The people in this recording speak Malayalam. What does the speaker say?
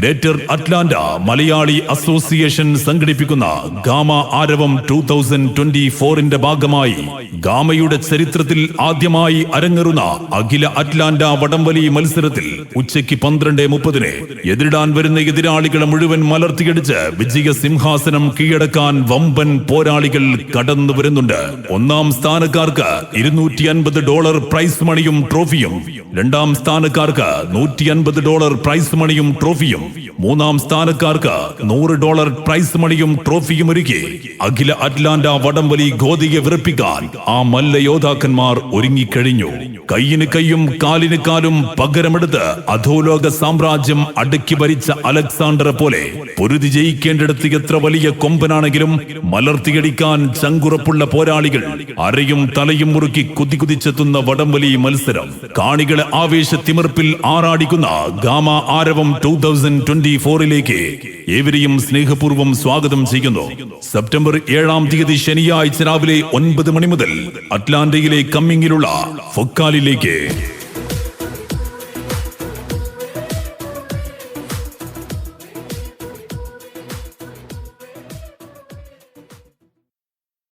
ഗ്രേറ്റർ അറ്റ്ലാന്റ മലയാളി അസോസിയേഷൻ സംഘടിപ്പിക്കുന്ന ഗാമ ആരവം 2024ന്റെ ഭാഗമായി ഗാമയുടെ ചരിത്രത്തിൽ ആദ്യമായി അരങ്ങേറുന്ന അഖില അറ്റ്ലാന്റ വടംവലി മത്സരത്തിൽ ഉച്ചയ്ക്ക് 12:30 എതിരിടാൻ വരുന്ന എതിരാളികളെ മുഴുവൻ മലർത്തിയടിച്ച് വിജയ സിംഹാസനം കീഴടക്കാൻ വമ്പൻ പോരാളികൾ കടന്നു വരുന്നുണ്ട്. ഒന്നാം സ്ഥാനക്കാർക്ക് $250 പ്രൈസ് മണിയും ട്രോഫിയും, രണ്ടാം സ്ഥാനക്കാർക്ക് $150 പ്രൈസ് മണിയും ട്രോഫിയും, മൂന്നാം സ്ഥാനക്കാർക്ക് $100 പ്രൈസ് മണിയും ട്രോഫിയും ഒരുക്കി അഖില അറ്റ്ലാന്റ വടംവലി ഗോതിയെ വിറപ്പിക്കാൻ ആ മല്ല യോദ്ധാക്കന്മാർ ഒരുങ്ങിക്കഴിഞ്ഞു. കയ്യിന് കയ്യും കാലിന് കാലും പകരമെടുത്ത് അധോലോക സാമ്രാജ്യം അടക്കി ഭരിച്ച അലക്സാണ്ടറെ പോലെ പൊരുതി ജയിക്കേണ്ടിടത്ത് എത്ര വലിയ കൊമ്പനാണെങ്കിലും മലർത്തിയടിക്കാൻ ചങ്കുറപ്പുള്ള പോരാളികൾ അരയും തലയും മുറുക്കി കുതികുതിച്ചെത്തുന്ന വടംവലി മത്സരം കാണികളെ ആവേശത്തിമിർപ്പിൽ ആറാടിക്കുന്ന ഗാമ ആരവം 2024ലേക്ക് ഏവരെയും സ്നേഹപൂർവ്വം സ്വാഗതം ചെയ്യുന്നു. സെപ്റ്റംബർ 7 ശനിയാഴ്ച രാവിലെ 9 മണി മുതൽ അറ്റ്ലാന്റയിലെ കമ്മിങ്ങിലുള്ള ഫൊക്കാലിലേക്ക്